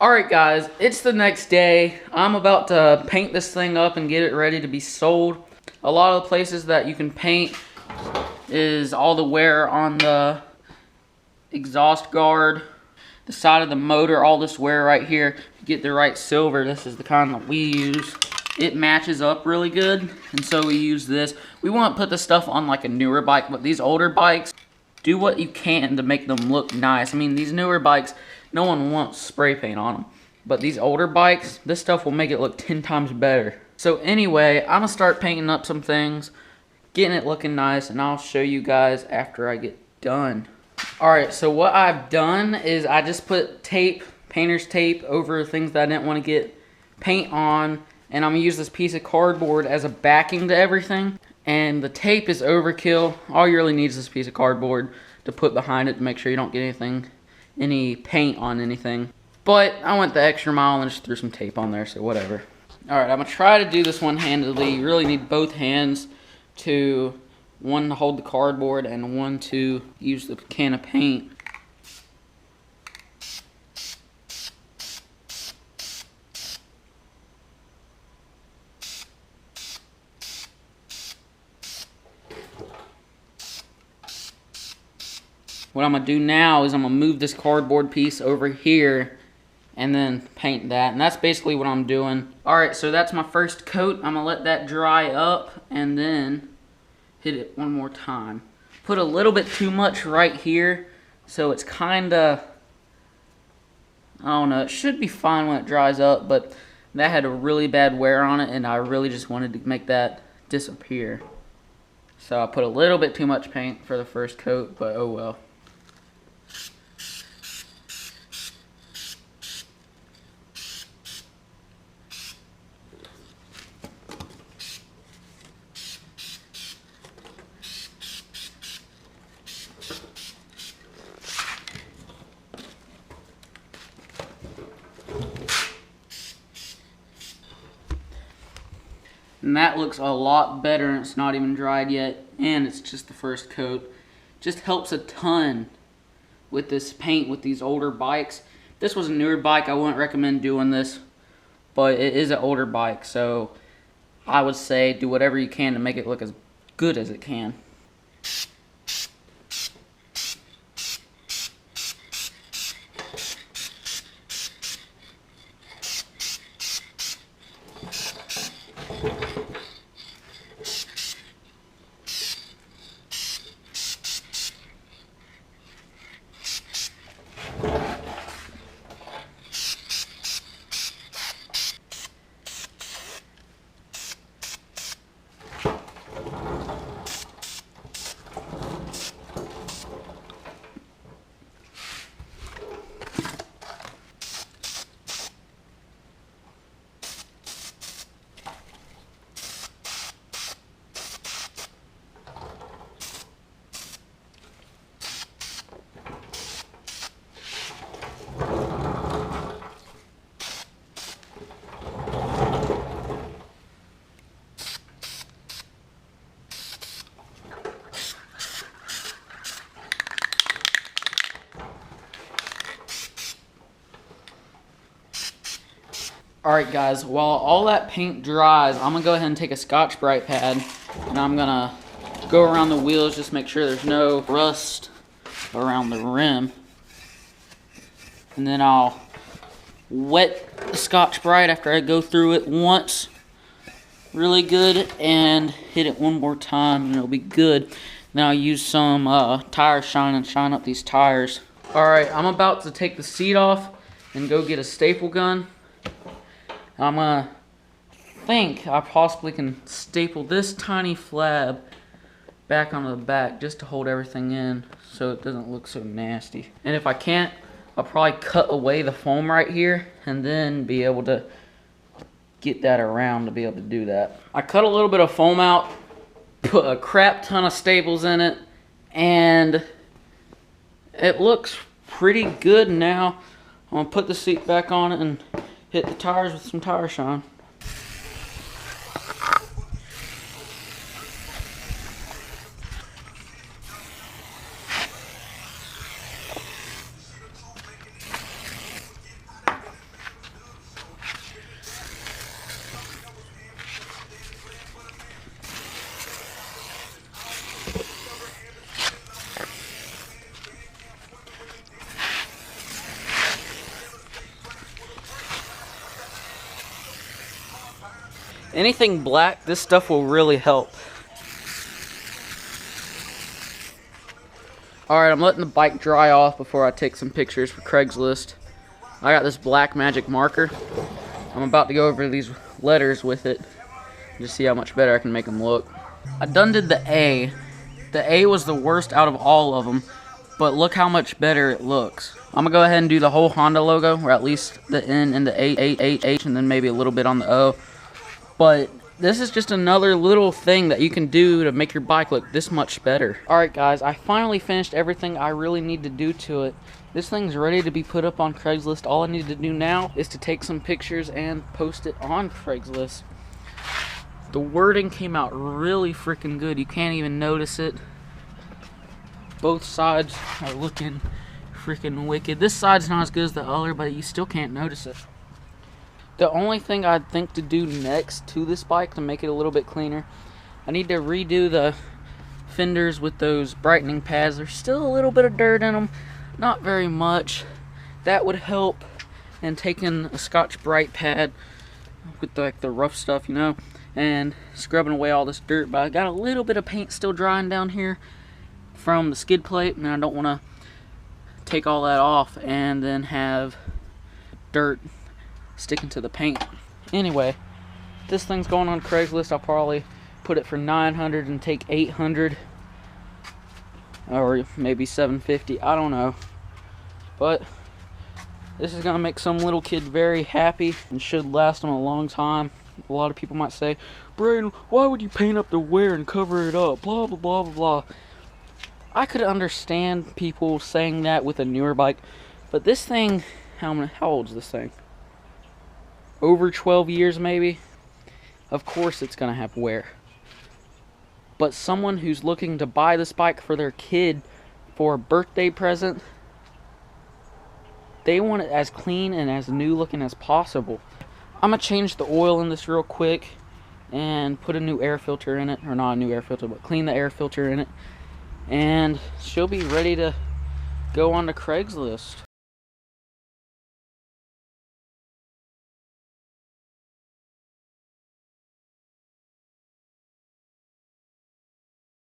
Alright guys, it's the next day. I'm about to paint this thing up and get it ready to be sold. A lot of the places that you can paint is all the wear on the exhaust guard, the side of the motor, all this wear right here. To get the right silver, this is the kind that we use. It matches up really good, and so we use this. We want to put this stuff on like a newer bike, but these older bikes, do what you can to make them look nice. I mean, these newer bikes, no one wants spray paint on them. But these older bikes, this stuff will make it look 10 times better. So anyway, I'm going to start painting up some things, getting it looking nice, and I'll show you guys after I get done. Alright, so what I've done is I just put tape, painter's tape, over things that I didn't want to get paint on. And I'm going to use this piece of cardboard as a backing to everything. And the tape is overkill. All you really need is this piece of cardboard to put behind it to make sure you don't get any paint on anything. But I went the extra mile and just threw some tape on there, so whatever. Alright, I'm going to try to do this one-handedly. You really need both hands to, one to hold the cardboard and one to use the can of paint. What I'm going to do now is I'm going to move this cardboard piece over here and then paint that. And that's basically what I'm doing. Alright, so that's my first coat. I'm going to let that dry up and then hit it one more time. Put a little bit too much right here, so it's kind of, I don't know, it should be fine when it dries up, but that had a really bad wear on it and I really just wanted to make that disappear. So I put a little bit too much paint for the first coat, but oh well. And that looks a lot better, and it's not even dried yet, and it's just the first coat. Just helps a ton with this paint with these older bikes. If this was a newer bike, I wouldn't recommend doing this, but it is an older bike, so I would say do whatever you can to make it look as good as it can. Alright guys, while all that paint dries, I'm going to go ahead and take a Scotch-Brite pad and I'm going to go around the wheels, just make sure there's no rust around the rim. And then I'll wet the Scotch-Brite after I go through it once really good and hit it one more time and it'll be good. Then I'll use some tire shine and shine up these tires. Alright, I'm about to take the seat off and go get a staple gun. I'm gonna think I possibly can staple this tiny flab back onto the back just to hold everything in so it doesn't look so nasty. And if I can't, I'll probably cut away the foam right here and then be able to get that around to be able to do that. I cut a little bit of foam out, put a crap ton of staples in it, and it looks pretty good now. I'm gonna put the seat back on it and hit the tires with some tire shine. Anything black, this stuff will really help. Alright, I'm letting the bike dry off before I take some pictures for Craigslist. I got this black magic marker. I'm about to go over these letters with it. Just see how much better I can make them look. I done did the A. The A was the worst out of all of them, but look how much better it looks. I'm gonna go ahead and do the whole Honda logo, or at least the N and the H, and then maybe a little bit on the O. But this is just another little thing that you can do to make your bike look this much better. Alright guys, I finally finished everything I really need to do to it. This thing's ready to be put up on Craigslist. All I need to do now is to take some pictures and post it on Craigslist. The wording came out really freaking good. You can't even notice it. Both sides are looking freaking wicked. This side's not as good as the other, but you still can't notice it. The only thing I'd think to do next to this bike to make it a little bit cleaner, I need to redo the fenders with those brightening pads. There's still a little bit of dirt in them, not very much. That would help. And taking a Scotch Brite pad with like the rough stuff, you know, and scrubbing away all this dirt. But I got a little bit of paint still drying down here from the skid plate, and I don't want to take all that off and then have dirt sticking to the paint. Anyway, this thing's going on Craigslist. I'll probably put it for $900 and take $800, or maybe $750. I don't know, but this is gonna make some little kid very happy and should last him a long time. A lot of people might say, Braydon, why would you paint up the wear and cover it up? Blah blah blah blah blah. I could understand people saying that with a newer bike, but this thing, how old is this thing? Over 12 years maybe? Of course it's gonna have wear. But someone who's looking to buy this bike for their kid for a birthday present, they want it as clean and as new looking as possible. I'm gonna change the oil in this real quick and put a new air filter in it, or not a new air filter, but clean the air filter in it, and she'll be ready to go on to Craigslist.